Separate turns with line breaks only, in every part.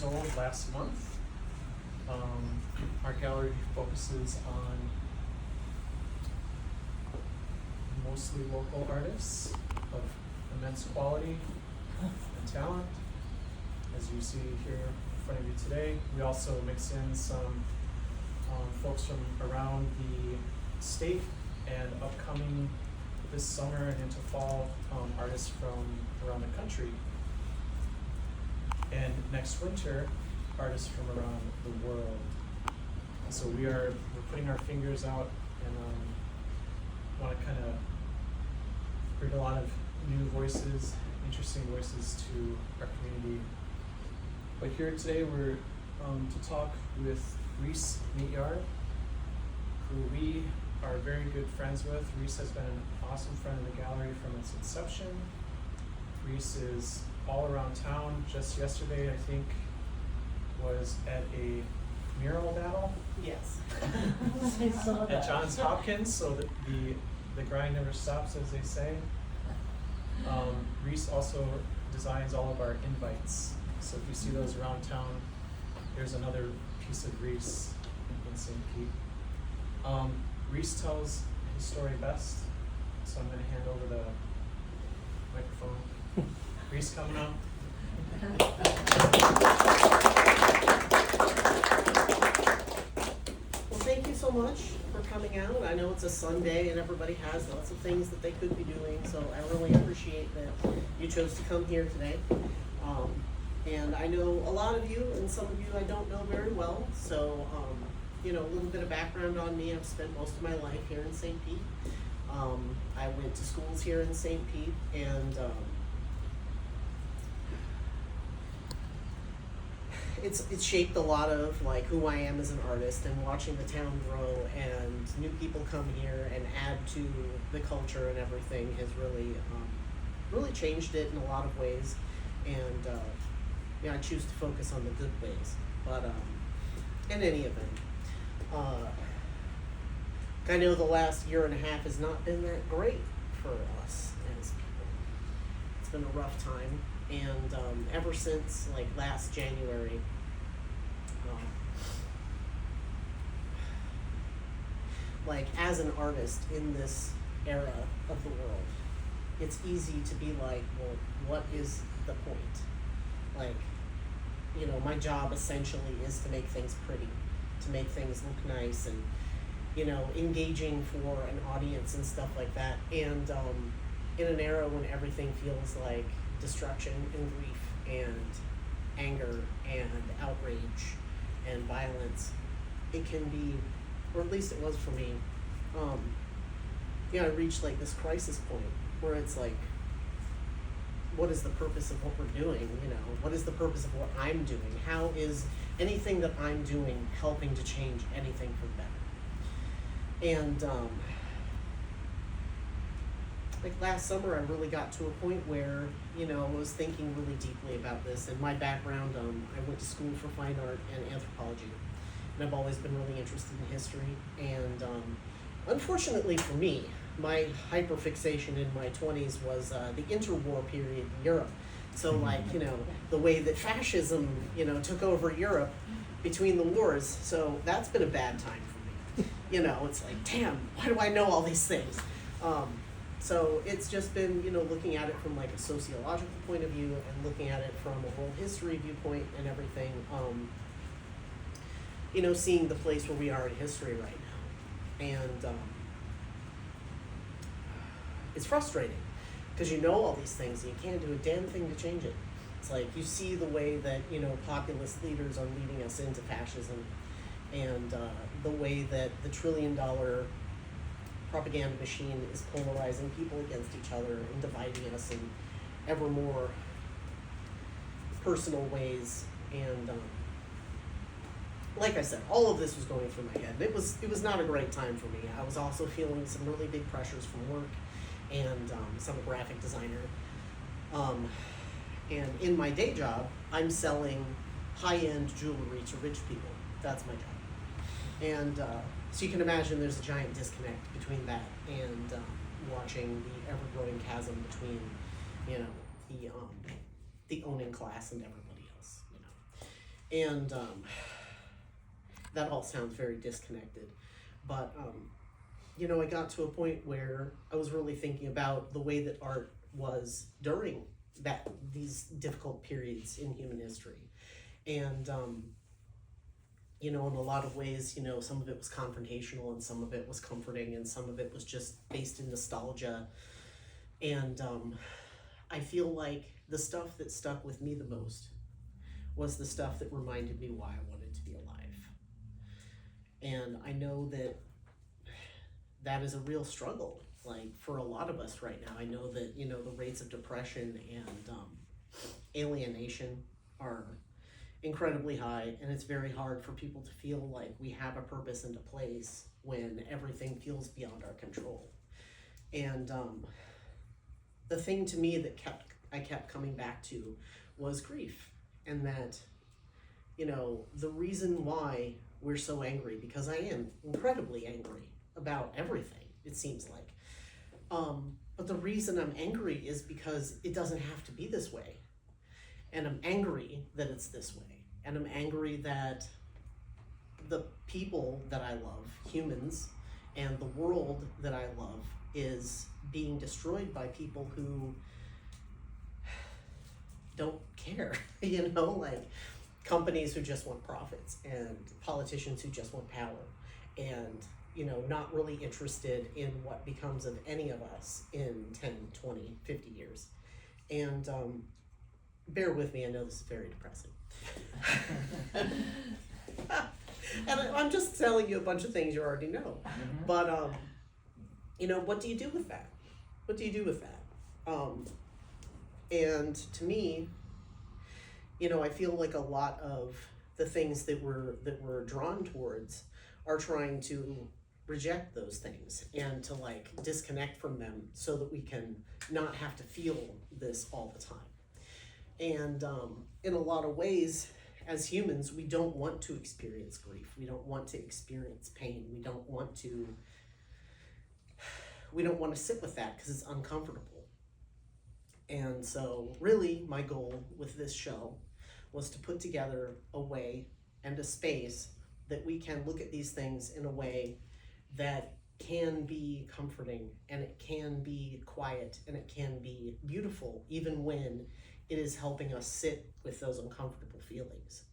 Old last month. Our gallery focuses on mostly local artists of immense quality and talent, as you see here in front of you today. We also mix in some folks from around the state and upcoming this summer and into fall artists from around the country. And next winter, artists from around the world. So we're putting our fingers out and want to kind of bring a lot of new voices, interesting voices to our community. But here today we're to talk with Rhys Meatyard, who we are very good friends with. Rhys has been an awesome friend of the gallery from its inception. Rhys is all around town. Just yesterday, I think, was at a mural battle.
Yes.
I saw that.
At Johns Hopkins, so that the grind never stops, as they say. Rhys also designs all of our invites. So if you see those around town, here's another piece of Rhys in St. Pete. Rhys tells his story best, so I'm going to hand over the microphone. Rhys, coming up.
Well, thank you so much for coming out. I know it's a Sunday and everybody has lots of things that they could be doing, so I really appreciate that you chose to come here today. And I know a lot of you, and some of you I don't know very well, so a little bit of background on me. I've spent most of my life here in St. Pete. I went to schools here in St. Pete, and it's shaped a lot of like who I am as an artist, and watching the town grow and new people come here and add to the culture and everything has really changed it in a lot of ways. And I choose to focus on the good ways. But in any event, I know the last year and a half has not been that great for us as people. It's been a rough time. And ever since like last January, like as an artist in this era of the world, it's easy to be like, well, what is the point? Like, my job essentially is to make things pretty, to make things look nice, and engaging for an audience and stuff like that. And in an era when everything feels like destruction and grief and anger and outrage and violence, it can be, or at least it was for me, I reached like this crisis point where it's like, what is the purpose of what we're doing? What is the purpose of what I'm doing? How is anything that I'm doing helping to change anything for the better? And like last summer, I really got to a point where, I was thinking really deeply about this. And my background, I went to school for fine art and anthropology. And I've always been really interested in history. And unfortunately for me, my hyperfixation in my 20s was the interwar period in Europe. So like, the way that fascism, took over Europe between the wars. So that's been a bad time for me. It's like, damn, why do I know all these things? So it's just been, looking at it from like a sociological point of view and looking at it from a world history viewpoint and everything, seeing the place where we are in history right now. And it's frustrating because all these things and you can't do a damn thing to change it. It's like you see the way that, populist leaders are leading us into fascism, and the way that the $1 trillion propaganda machine is polarizing people against each other and dividing us in ever more personal ways. And like I said, all of this was going through my head. It was not a great time for me. I was also feeling some really big pressures from work, and so I'm a graphic designer. And in my day job, I'm selling high-end jewelry to rich people. That's my job. And so you can imagine there's a giant disconnect between that and watching the ever-growing chasm between, the owning class and everybody else. And that all sounds very disconnected. But, I got to a point where I was really thinking about the way that art was during these difficult periods in human history. And, in a lot of ways, some of it was confrontational and some of it was comforting and some of it was just based in nostalgia. And I feel like the stuff that stuck with me the most was the stuff that reminded me why I wanted to be alive. And I know that is a real struggle, like for a lot of us right now. I know that, the rates of depression and alienation are incredibly high, and it's very hard for people to feel like we have a purpose and a place when everything feels beyond our control. And the thing to me that I kept coming back to was grief, and that, the reason why we're so angry, because I am incredibly angry about everything, it seems like. But the reason I'm angry is because it doesn't have to be this way. And I'm angry that it's this way. And I'm angry that the people that I love, humans, and the world that I love is being destroyed by people who don't care, like companies who just want profits and politicians who just want power and, not really interested in what becomes of any of us in 10, 20, 50 years. And bear with me, I know this is very depressing. And I'm just telling you a bunch of things you already know.
Mm-hmm.
But, what do you do with that? What do you do with that? And to me, I feel like a lot of the things that we're drawn towards are trying to reject those things and to disconnect from them so that we can not have to feel this all the time. And in a lot of ways, as humans, we don't want to experience grief. We don't want to experience pain. We don't want to sit with that because it's uncomfortable. And so really my goal with this show was to put together a way and a space that we can look at these things in a way that can be comforting, and it can be quiet, and it can be beautiful, even when it is helping us sit with those uncomfortable feelings.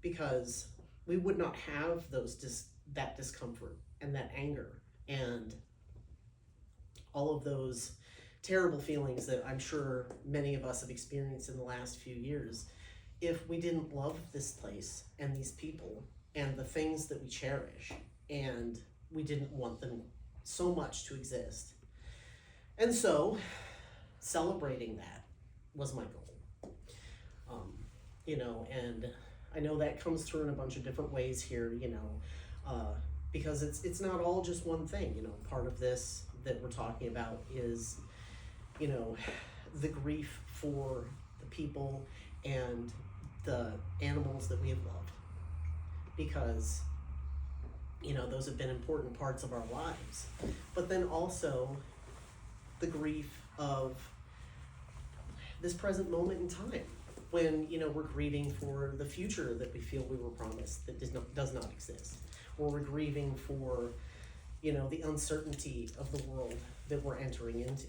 Because we would not have that discomfort and that anger and all of those terrible feelings that I'm sure many of us have experienced in the last few years if we didn't love this place and these people and the things that we cherish, and we didn't want them so much to exist. And so celebrating that was my goal. And I know that comes through in a bunch of different ways here, because it's not all just one thing. Part of this that we're talking about is, the grief for the people and the animals that we have loved, because those have been important parts of our lives. But then also the grief of this present moment in time when we're grieving for the future that we feel we were promised that does not exist, or we're grieving for the uncertainty of the world that we're entering into,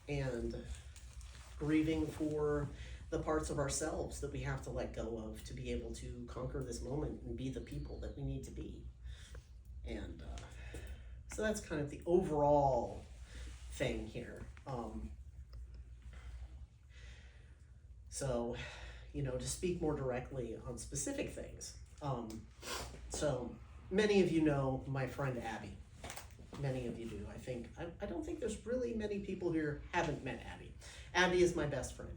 and grieving for the parts of ourselves that we have to let go of to be able to conquer this moment and be the people that we need to be. And so that's kind of the overall thing here. So, to speak more directly on specific things. So many of you know my friend Abby. Many of you do. I don't think there's really many people here who haven't met Abby. Abby is my best friend.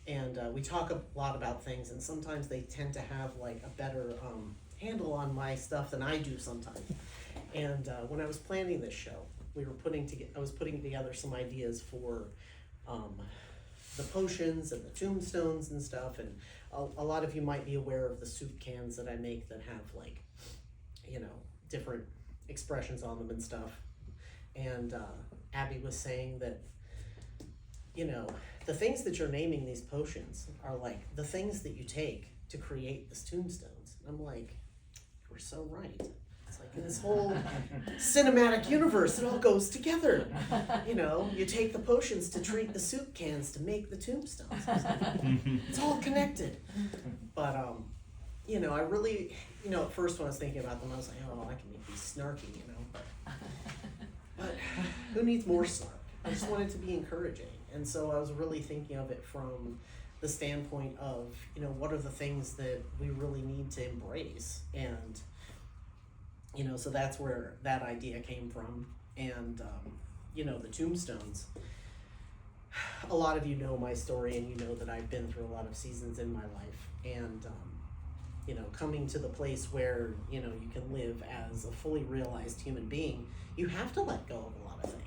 And we talk a lot about things, and sometimes they tend to have a better handle on my stuff than I do sometimes. And when I was planning this show, I was putting together some ideas for the potions and the tombstones and stuff. And a lot of you might be aware of the soup cans that I make that have different expressions on them and stuff. And Abby was saying that the things that you're naming these potions are the things that you take to create this tombstones. And I'm like, we're so right. It's like in this whole cinematic universe, it all goes together. You know, you take the potions to treat the soup cans to make the tombstones. It's all connected. But, you know, I really, you know, at first when I was thinking about them, I was like, oh, I can make these snarky, you know, but who needs more snark? I just wanted to be encouraging. And so I was really thinking of it from the standpoint of, you know, what are the things that we really need to embrace? And, you know, so that's where that idea came from. And, you know, the tombstones, a lot of you know my story, and you know that I've been through a lot of seasons in my life. And, you know, coming to the place where, you know, you can live as a fully realized human being, you have to let go of a lot of things.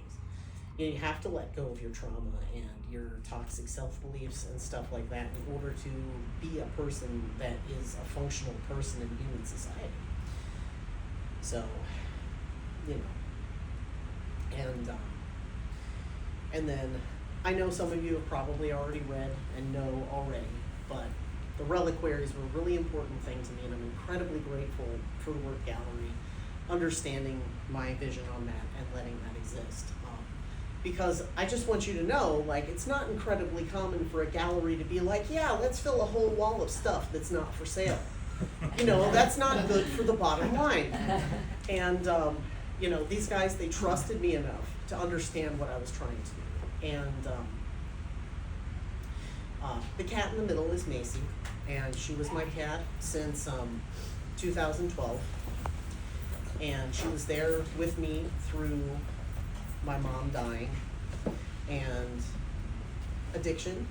You have to let go of your trauma and your toxic self-beliefs and stuff like that in order to be a person that is a functional person in human society. So, you know, and then I know some of you have probably already read and know already, but the reliquaries were a really important thing to me, and I'm incredibly grateful for the Werk Gallery understanding my vision on that and letting that exist. Because I just want you to know, like, it's not incredibly common for a gallery to be like, yeah, let's fill a whole wall of stuff that's not for sale. You know, that's not good for the bottom line. And, you know, these guys, they trusted me enough to understand what I was trying to do. And the cat in the middle is Macy, and she was my cat since 2012. And she was there with me through my mom dying, and addiction,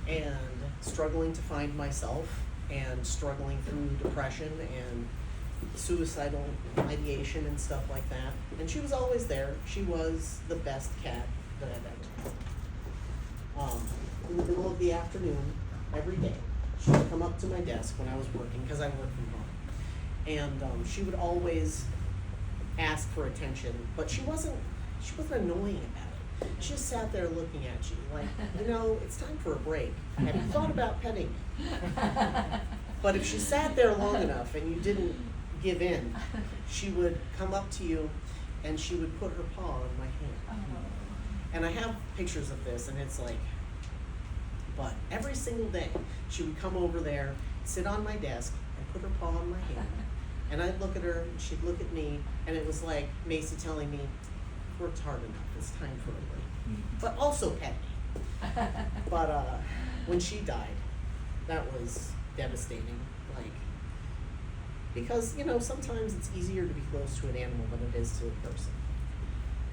and struggling to find myself, and struggling through depression and suicidal ideation and stuff like that. And she was always there. She was the best cat that I've ever had. In the middle of the afternoon, every day, she would come up to my desk when I was working, because I work from home. And she would always ask for attention, but she wasn't annoying about it. She just sat there looking at you like, you know, it's time for a break. Have you thought about petting me? But if she sat there long enough and you didn't give in, she would come up to you and she would put her paw on my hand. And I have pictures of this, and it's like, but every single day she would come over there, sit on my desk, and put her paw on my hand. And I'd look at her, and she'd look at me, and it was like Macy telling me, worked hard enough, it's time for a break. But also pet me. But when she died, that was devastating. Like, because, you know, sometimes it's easier to be close to an animal than it is to a person.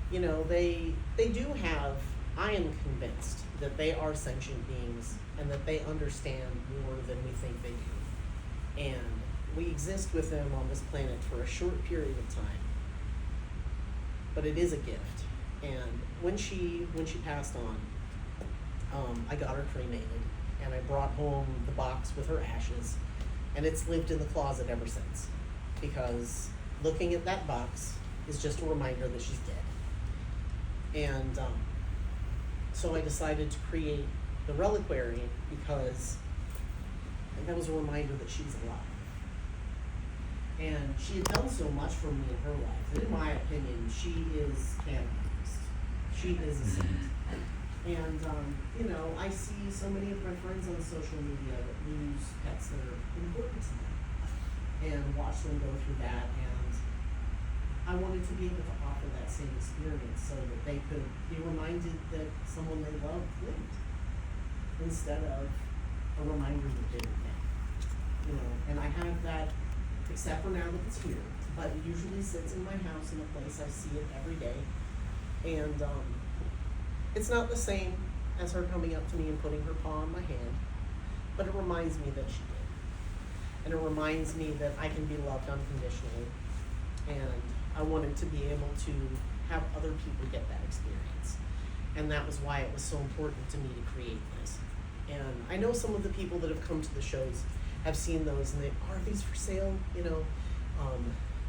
You know, they do have, I am convinced that they are sentient beings and that they understand more than we think they do. And we exist with them on this planet for a short period of time. But it is a gift. And when she passed on, I got her cremated, and I brought home the box with her ashes, and it's lived in the closet ever since. Because looking at that box is just a reminder that she's dead. And so I decided to create the reliquary because that was a reminder that she's alive. And she had done so much for me in her life. And in my opinion, she is canonized. She is a saint. And, you know, I see so many of my friends on social media that lose pets that are important to them, and watch them go through that. And I wanted to be able to offer that same experience so that they could be reminded that someone they loved lived, instead of a reminder that they were dead. You know, and I have that, except for now that it's here, but it usually sits in my house in a place I see it every day. And it's not the same as her coming up to me and putting her paw on my hand, but it reminds me that she did. And it reminds me that I can be loved unconditionally. And I wanted to be able to have other people get that experience. And that was why it was so important to me to create this. And I know some of the people that have come to the shows have seen those, and they, are these for sale? You know,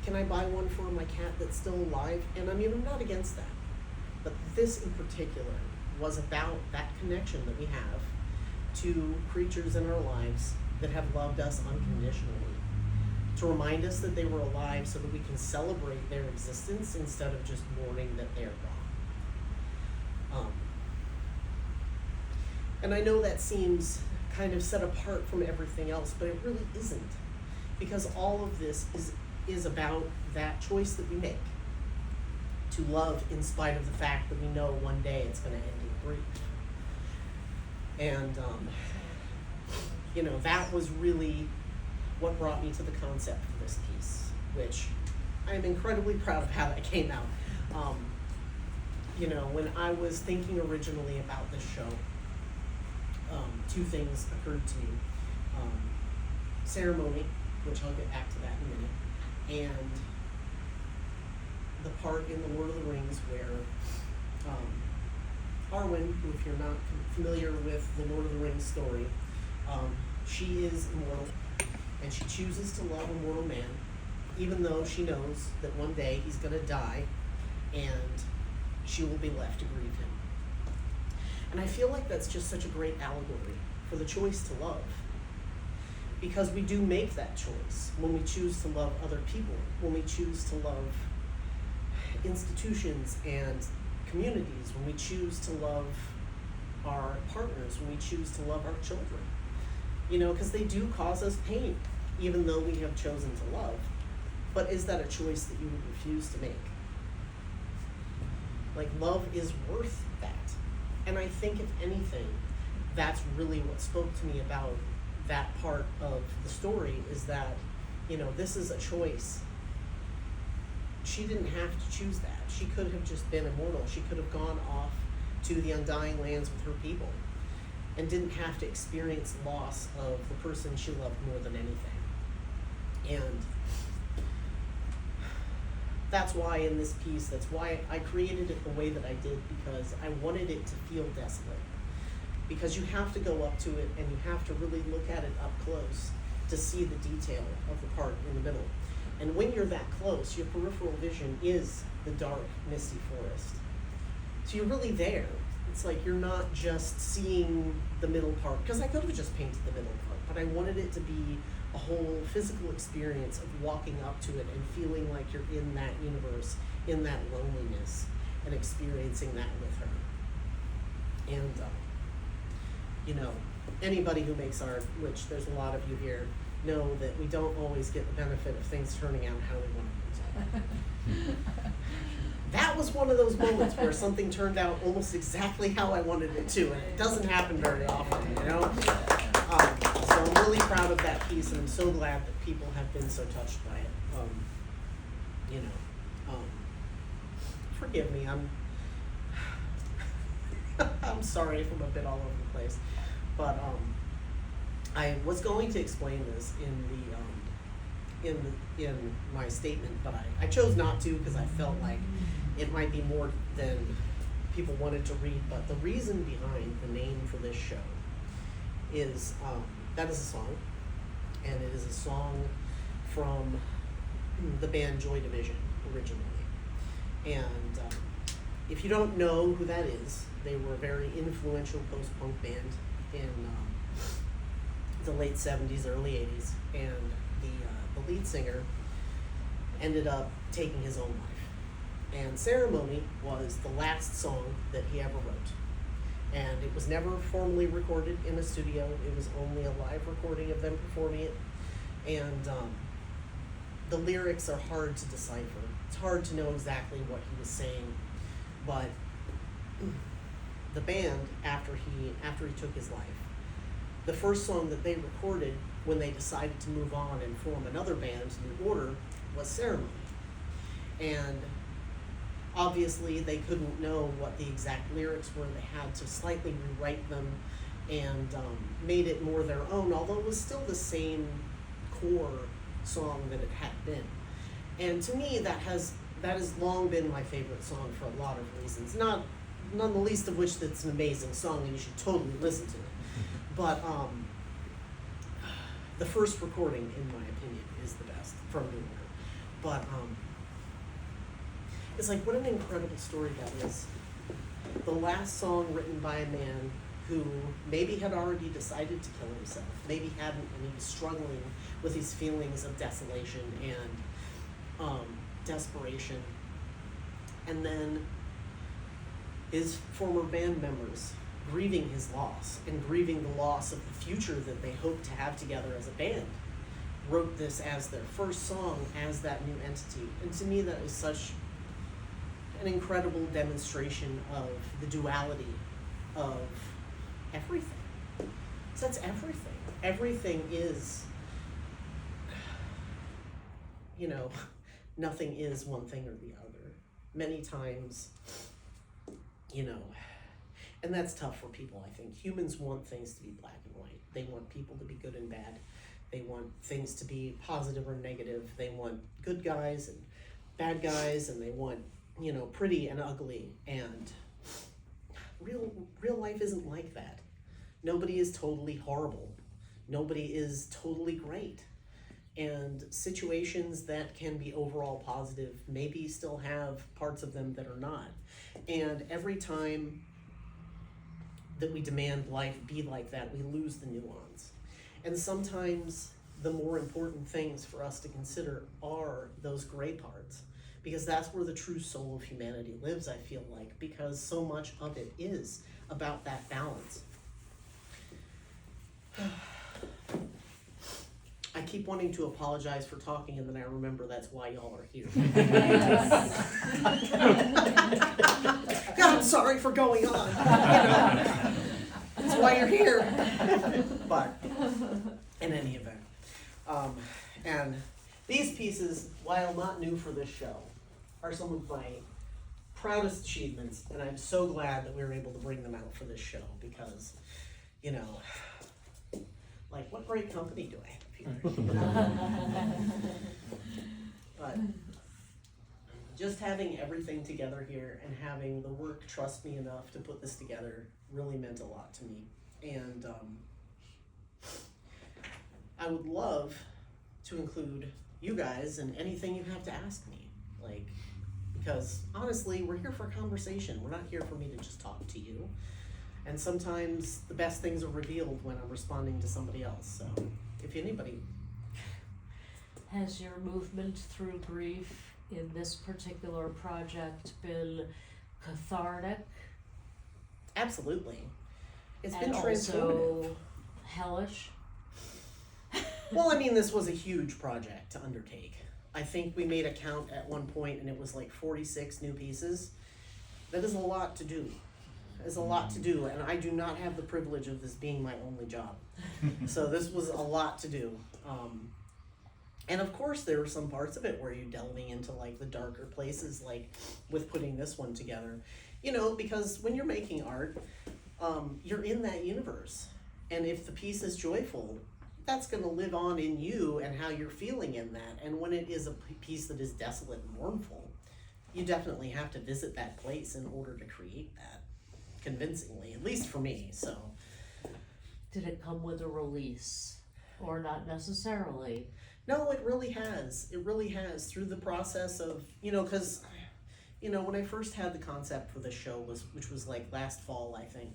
can I buy one for my cat that's still alive? And I mean, I'm not against that. But this in particular was about that connection that we have to creatures in our lives that have loved us unconditionally, to remind us that they were alive so that we can celebrate their existence instead of just mourning that they're gone. And I know that seems kind of set apart from everything else, but it really isn't, because all of this is about that choice that we make to love in spite of the fact that we know one day it's going to end in grief. And that was really what brought me to the concept for this piece, which I am incredibly proud of how that came out. When I was thinking originally about this show, two things occurred to me. Ceremony, which I'll get back to that in a minute, and the part in The Lord of the Rings where Arwen, who, if you're not familiar with the Lord of the Rings story, she is immortal, and she chooses to love a mortal man, even though she knows that one day he's going to die, and she will be left to grieve him. And I feel like that's just such a great allegory for the choice to love, because we do make that choice when we choose to love other people, when we choose to love institutions and communities, when we choose to love our partners, when we choose to love our children, because they do cause us pain, even though we have chosen to love. But is that a choice that you would refuse to make? Like, love is worth that. And I think, if anything, that's really what spoke to me about that part of the story, is that, this is a choice. She didn't have to choose that. She could have just been immortal. She could have gone off to the Undying Lands with her people and didn't have to experience loss of the person she loved more than anything. And that's why in this piece, that's why I created it the way that I did, because I wanted it to feel desolate. Because you have to go up to it and you have to really look at it up close to see the detail of the part in the middle. And when you're that close, your peripheral vision is the dark, misty forest. So you're really there. It's like you're not just seeing the middle part, because I could have just painted the middle part, but I wanted it to be a whole physical experience of walking up to it and feeling like you're in that universe, in that loneliness, and experiencing that with her. And, anybody who makes art, which there's a lot of you here, know that we don't always get the benefit of things turning out how we want it to. That was one of those moments where something turned out almost exactly how I wanted it to, and it doesn't happen very often, So I'm really proud of that piece, and I'm so glad that people have been so touched by it. Forgive me, I'm sorry if I'm a bit all over the place, but I was going to explain this in my statement, but I chose not to, because I felt like it might be more than people wanted to read. But the reason behind the name for this show is that is a song, and it is a song from the band Joy Division originally. And if you don't know who that is, they were a very influential post-punk band in the late 70s, early 80s, and the lead singer ended up taking his own life. And Ceremony was the last song that he ever wrote. And it was never formally recorded in a studio. It was only a live recording of them performing it. And the lyrics are hard to decipher. It's hard to know exactly what he was saying. But the band, after he took his life, the first song that they recorded when they decided to move on and form another band, New Order, was Ceremony. And obviously they couldn't know what the exact lyrics were. They had to slightly rewrite them and made it more their own, although it was still the same core song that it had been. And to me, that has long been my favorite song for a lot of reasons. None the least of which that's an amazing song and you should totally listen to it. But the first recording, in my opinion, is the best from New Order. But it's like, what an incredible story that is. The last song written by a man who maybe had already decided to kill himself, maybe hadn't, and he was struggling with these feelings of desolation and desperation. And then his former band members grieving his loss and grieving the loss of the future that they hoped to have together as a band, wrote this as their first song as that new entity. And to me, that is such an incredible demonstration of the duality of everything. So that's everything. Everything is, you know, nothing is one thing or the other. Many times, you know, and that's tough for people, I think. Humans want things to be black and white. They want people to be good and bad. They want things to be positive or negative. They want good guys and bad guys, and they want, you know, pretty and ugly. And real life isn't like that. Nobody is totally horrible. Nobody is totally great. And situations that can be overall positive maybe still have parts of them that are not. And every time that we demand life be like that, we lose the nuance. And sometimes the more important things for us to consider are those gray parts, because that's where the true soul of humanity lives, I feel like, because so much of it is about that balance. I keep wanting to apologize for talking, and then I remember that's why y'all are here. God, I'm sorry for going on. You know, that's why you're here. But in any event, and these pieces, while not new for this show, are some of my proudest achievements, and I'm so glad that we were able to bring them out for this show, because, you know, like, what great company do I have here? But just having everything together here and having the work trust me enough to put this together really meant a lot to me. And I would love to include you guys in anything you have to ask me, like, because honestly, we're here for a conversation. We're not here for me to just talk to you. And sometimes the best things are revealed when I'm responding to somebody else. So if anybody.
Has your movement through grief in this particular project been cathartic?
Absolutely. It's
and
been transformative.
Also hellish?
Well, I mean, this was a huge project to undertake. I think we made a count at one point and it was like 46 new pieces. That is a lot to do. Is a lot to do, and I do not have the privilege of this being my only job. So this was a lot to do. And of course there were some parts of it where you're delving into like the darker places, like with putting this one together. You know, because when you're making art, you're in that universe. And if the piece is joyful, that's gonna live on in you and how you're feeling in that. And when it is a piece that is desolate and mournful, you definitely have to visit that place in order to create that. Convincingly, at least for me. So
Did it come with a release or not necessarily?
no, it really has. It really has, through the process of, you know, because, you know, when I first had the concept for this show, which was like last fall, I think,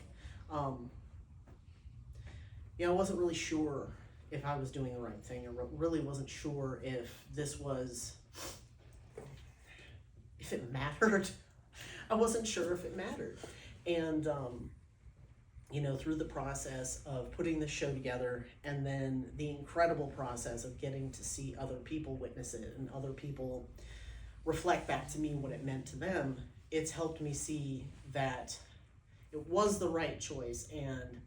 you know, I wasn't really sure if I was doing the right thing. I really wasn't sure if this was, if it mattered. I wasn't sure if it mattered. And, you know, through the process of putting this show together and then the incredible process of getting to see other people witness it and other people reflect back to me what it meant to them, it's helped me see that it was the right choice, and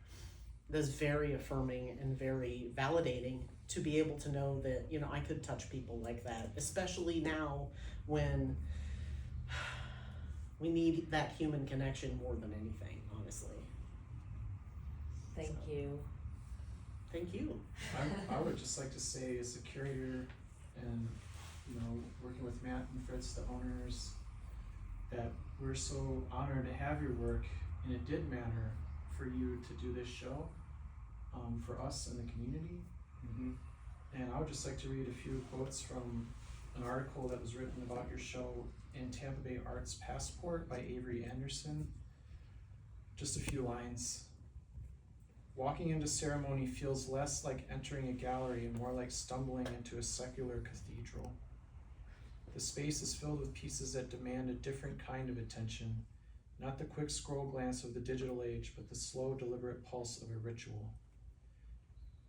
that's very affirming and very validating to be able to know that, you know, I could touch people like that, especially now when we need that human connection more than anything, honestly.
Thank you.
Thank you.
I would just like to say, as a curator and, you know, working with Matt and Fritz, the owners, that we're so honored to have your work, and it did matter for you to do this show, for us and the community.
Mm-hmm.
And I would just like to read a few quotes from an article that was written about your show in Tampa Bay Arts Passport by Avery Anderson. Just a few lines. Walking into ceremony feels less like entering a gallery and more like stumbling into a secular cathedral. The space is filled with pieces that demand a different kind of attention, not the quick scroll glance of the digital age, but the slow, deliberate pulse of a ritual.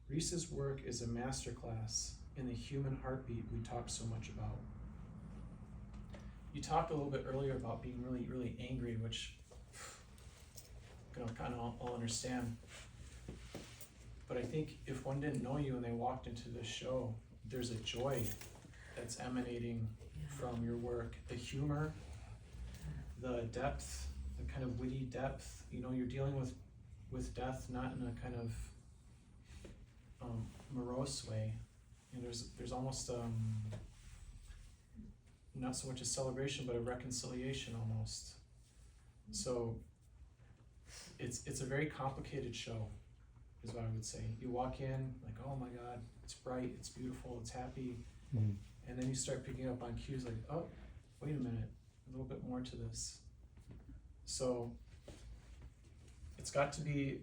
Rhys's work is a masterclass in the human heartbeat we talk so much about. You talked a little bit earlier about being really, really angry, which kind of all understand. But I think if one didn't know you and they walked into this show, there's a joy that's emanating from your work. The humor, the depth, the kind of witty depth. You know, you're dealing with death not in a kind of morose way. You know, there's almost not so much a celebration, but a reconciliation almost. So it's a very complicated show, is what I would say. You walk in like, oh my God, it's bright, it's beautiful, it's happy.
Mm.
And then you start picking up on cues like, oh, wait a minute, a little bit more to this. So it's got to be,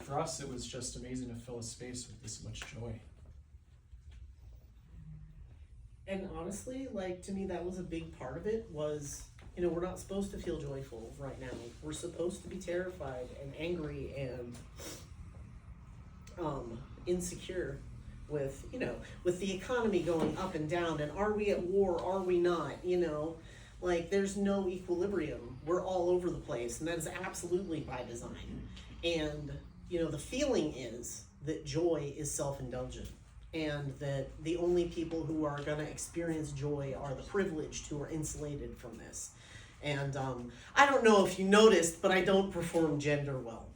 for us, it was just amazing to fill a space with this much joy.
And honestly, like, to me, that was a big part of it was, you know, we're not supposed to feel joyful right now. We're supposed to be terrified and angry and insecure with, you know, with the economy going up and down, and are we at war, are we not, you know? Like, there's no equilibrium. We're all over the place, and that is absolutely by design. And, you know, the feeling is that joy is self-indulgent, and that the only people who are going to experience joy are the privileged who are insulated from this. And I don't know if you noticed, but I don't perform gender well.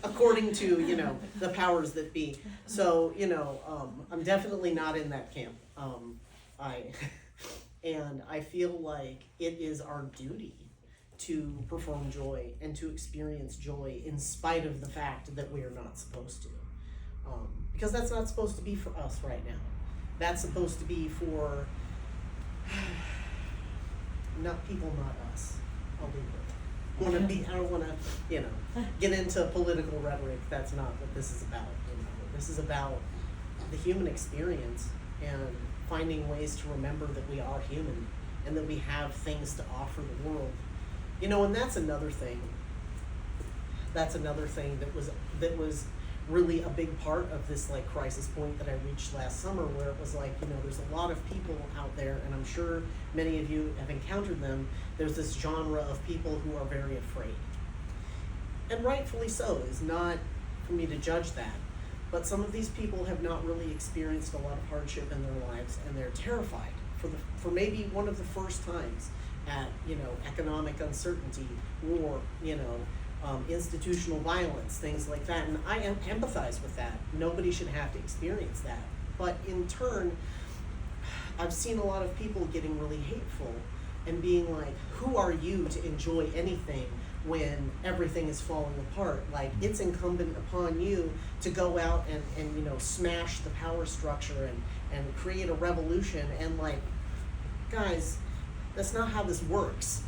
According to, you know, the powers that be. So, you know, I'm definitely not in that camp. And I feel like it is our duty to perform joy and to experience joy in spite of the fact that we are not supposed to. Because that's not supposed to be for us right now. That's supposed to be for not people, not us. I'll leave it. I don't want to, you know, get into political rhetoric. That's not what this is about. You know, this is about the human experience and finding ways to remember that we are human and that we have things to offer the world. You know, and that's another thing. That's another thing that was really a big part of this like crisis point that I reached last summer, where it was like, you know, there's a lot of people out there, and I'm sure many of you have encountered them. There's this genre of people who are very afraid. And rightfully so. It's not for me to judge that. But some of these people have not really experienced a lot of hardship in their lives, and they're terrified for maybe one of the first times at, you know, economic uncertainty, war, you know, institutional violence, things like that. And I empathize with that. Nobody should have to experience that. But in turn, I've seen a lot of people getting really hateful and being like, who are you to enjoy anything when everything is falling apart? Like, it's incumbent upon you to go out and you know, smash the power structure and create a revolution. And like, guys, that's not how this works.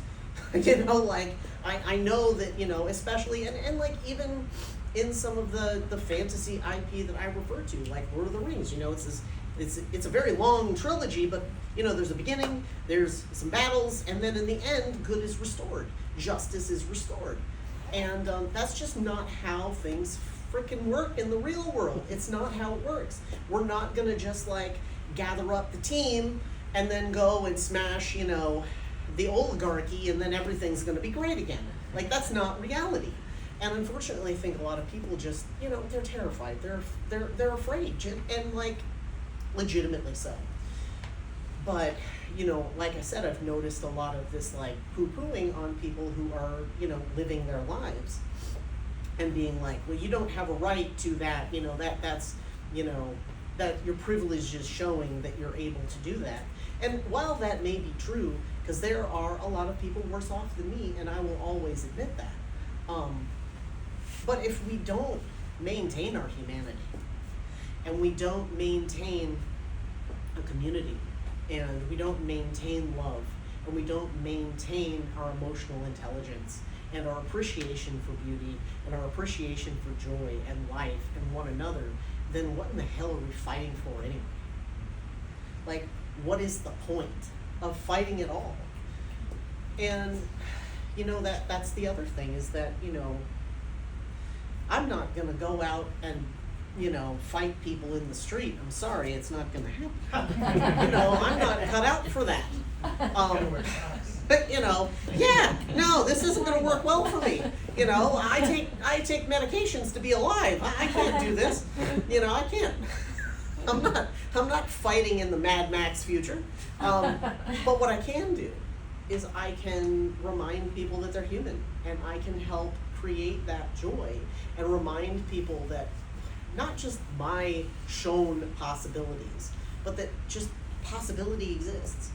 You know, like, I know that, you know, especially, and like even in some of the fantasy IP that I refer to, like Lord of the Rings, you know, it's a very long trilogy, but, you know, there's a beginning, there's some battles, and then in the end, good is restored, justice is restored. And that's just not how things frickin' work in the real world. It's not how it works. We're not gonna just like gather up the team and then go and smash, you know, the oligarchy, and then everything's going to be great again. Like, that's not reality. And unfortunately, I think a lot of people just, you know, they're terrified. They're afraid, and like, legitimately so. But, you know, like I said, I've noticed a lot of this like poo-pooing on people who are, you know, living their lives and being like, well, you don't have a right to that. You know, that's, you know, that your privilege is showing that you're able to do that. And while that may be true, because there are a lot of people worse off than me, and I will always admit that. But if we don't maintain our humanity, and we don't maintain a community, and we don't maintain love, and we don't maintain our emotional intelligence and our appreciation for beauty and our appreciation for joy and life and one another, then what in the hell are we fighting for anyway? Like, what is the point of fighting at all? And, you know, that's the other thing is that, you know, I'm not gonna go out and, you know, fight people in the street. I'm sorry, it's not gonna happen. You know, I'm not cut out for that. But, you know, yeah, no, this isn't gonna work well for me. You know, I take medications to be alive. I can't do this. You know, I can't. I'm not fighting in the Mad Max future. But what I can do is I can remind people that they're human, and I can help create that joy and remind people that not just my shown possibilities, but that just possibility exists.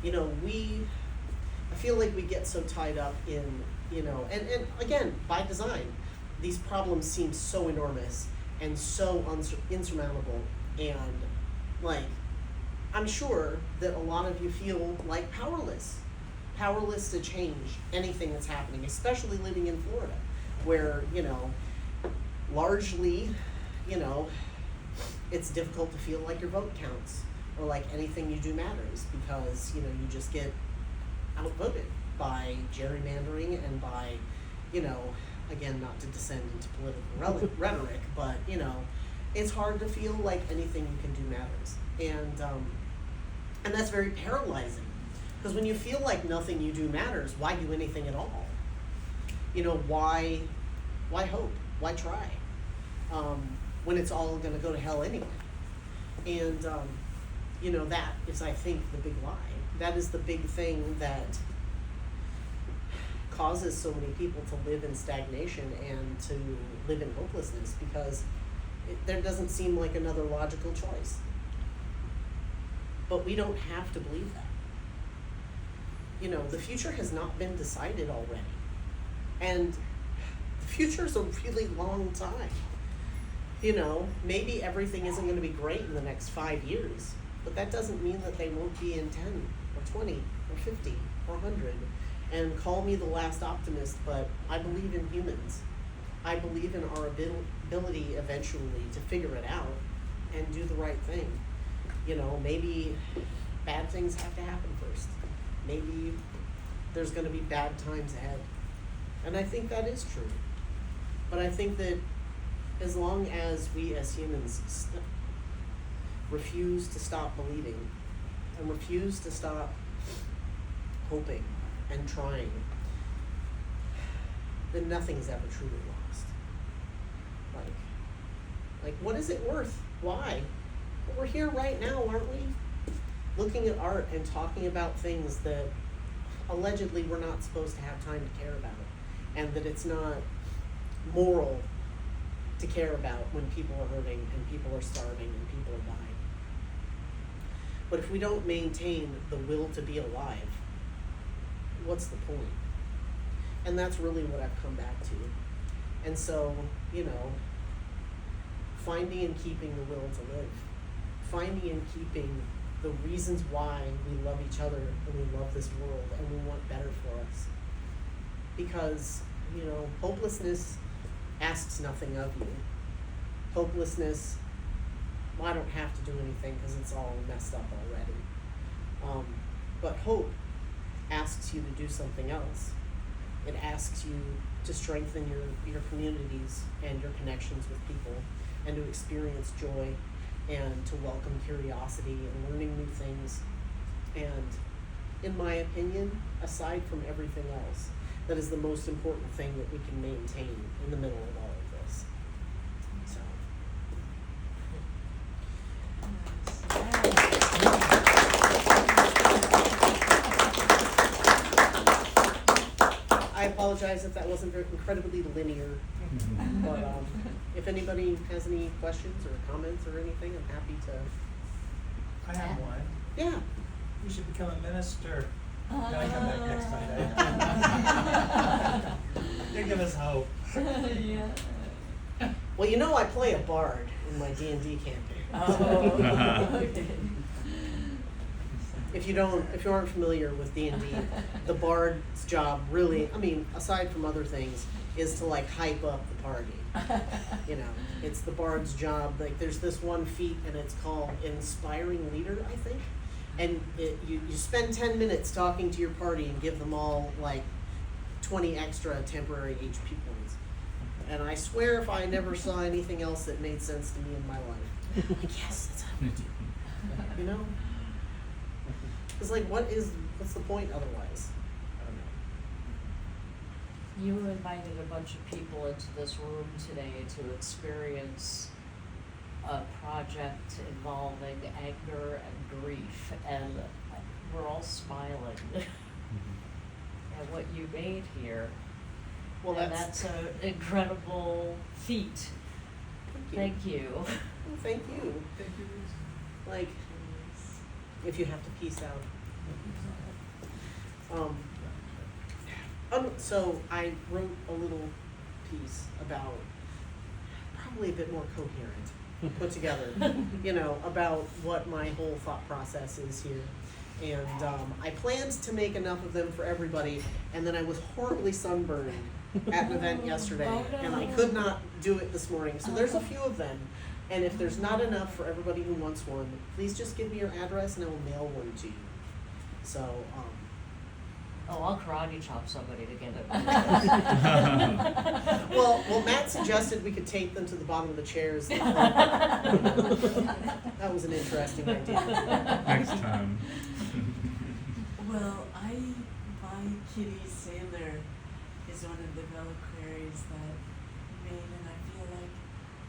You know, I feel like we get so tied up in, you know, and again, by design, these problems seem so enormous and so insurmountable, and like, I'm sure that a lot of you feel like powerless to change anything that's happening, especially living in Florida, where, you know, largely, you know, it's difficult to feel like your vote counts or like anything you do matters, because, you know, you just get outvoted by gerrymandering and by, you know, again, not to descend into political rhetoric, but, you know, it's hard to feel like anything you can do matters. And that's very paralyzing, because when you feel like nothing you do matters, why do anything at all? You know, why hope? Why try? When it's all gonna go to hell anyway. And, you know, that is, I think, the big lie. That is the big thing that causes so many people to live in stagnation and to live in hopelessness, because there doesn't seem like another logical choice. But we don't have to believe that. You know, the future has not been decided already. And the future's a really long time. You know, maybe everything isn't going to be great in the next 5 years, but that doesn't mean that they won't be in 10 or 20 or 50 or 100. And call me the last optimist, but I believe in humans. I believe in our ability eventually to figure it out and do the right thing. You know, maybe bad things have to happen first. Maybe there's going to be bad times ahead. And I think that is true. But I think that as long as we as humans refuse to stop believing and refuse to stop hoping and trying, then nothing's ever truly lost. Like, what is it worth? Why? But we're here right now, aren't we? Looking at art and talking about things that allegedly we're not supposed to have time to care about, and that it's not moral to care about when people are hurting and people are starving and people are dying. But if we don't maintain the will to be alive, what's the point? And that's really what I've come back to. And so, you know, finding and keeping the will to live, finding and keeping the reasons why we love each other and we love this world and we want better for us. Because, you know, hopelessness asks nothing of you. Hopelessness, well, I don't have to do anything because it's all messed up already. But hope asks you to do something else. It asks you to strengthen your communities and your connections with people, and to experience joy, and to welcome curiosity and learning new things. And in my opinion, aside from everything else, that is the most important thing that we can maintain in the middle of all of this. I apologize if that wasn't very incredibly linear, but if anybody has any questions or comments or anything, I'm happy to.
I have one.
Yeah.
You should become a minister. Then I come back next Sunday. You give us hope.
Yeah.
Well, you know I play a bard in my D&D campaign.
Oh, okay.
if you aren't familiar with D&D, the bard's job really, I mean, aside from other things, is to like hype up the party. You know, it's the bard's job. Like there's this one feat and it's called Inspiring Leader, I think. And you spend 10 minutes talking to your party and give them all like 20 extra temporary HP points. And I swear if I never saw anything else that made sense to me in my life, I'm like, yes, that's how we do it. You know? It's like, what's the point otherwise? I don't know.
You invited a bunch of people into this room today to experience a project involving anger and grief, and we're all smiling at what you made here.
Well,
and that's an incredible feat. Thank you.
Well, thank you.
Thank you, Rhys.
Like, if you have to peace out. So I wrote a little piece about, probably a bit more coherent, put together, you know, about what my whole thought process is here. And I planned to make enough of them for everybody, and then I was horribly sunburned at an event yesterday, and I could not do it this morning. So there's a few of them, and if there's not enough for everybody who wants one, please just give me your address and I will mail one to you. So,
Oh, I'll karate chop somebody to get it.
well, Matt suggested we could tape them to the bottom of the chairs. That was an interesting idea.
Next time.
Well, my kitty Sailor is one of the reliquaries that you made, and I feel like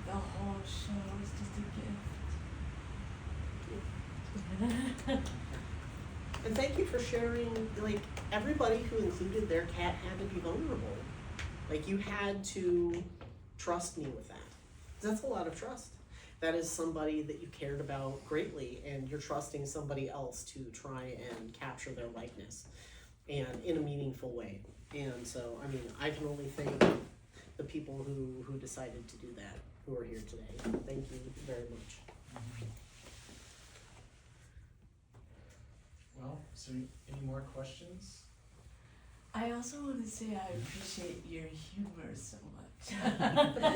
the whole show is just a gift.
And thank you for sharing, like, everybody who included their cat had to be vulnerable. Like, you had to trust me with that. That's a lot of trust. That is somebody that you cared about greatly, and you're trusting somebody else to try and capture their likeness, and in a meaningful way. And so, I mean, I can only thank the people who decided to do that, who are here today. Thank you very much.
Well, so any more questions?
I also want to say I appreciate your humor so much.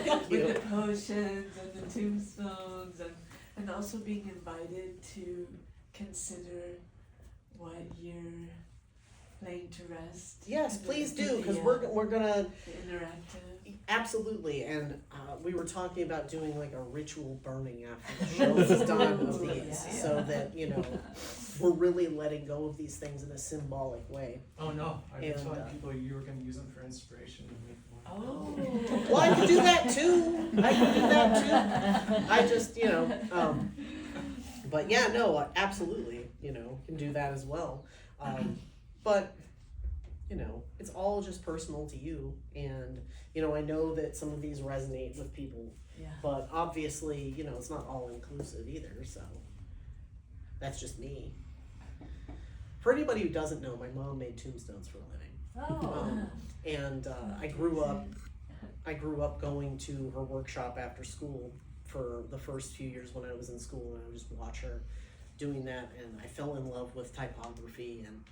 Thank you.
With the potions and the tombstones, and also being invited to consider what you're laying to rest.
Yes, please do, because
the,
we're gonna
the interactive.
absolutely. And we were talking about doing like a ritual burning after the show is done of these,
Yeah.
so that we're really letting go of these things in a symbolic way.
Oh no, I've been
And,
telling people you were going to use them for inspiration and make more.
Oh.
Well, I can do that too. I just but yeah, no, absolutely, can do that as well. But it's all just personal to you, and I know that some of these resonate with people,
Yeah.
but obviously, it's not all inclusive either, so that's just me. For anybody who doesn't know, my mom made tombstones for a living.
Oh.
And I grew up going to her workshop after school for the first few years when I was in school, and I would just watch her doing that, and I fell in love with typography and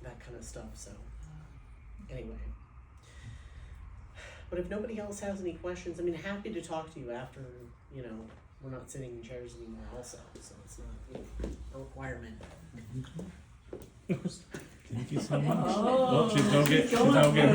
that kind of stuff. So anyway, but if nobody else has any questions, happy to talk to you after, we're not sitting in chairs anymore also, so it's not a requirement.
Thank you so much.
Oh,
Don't get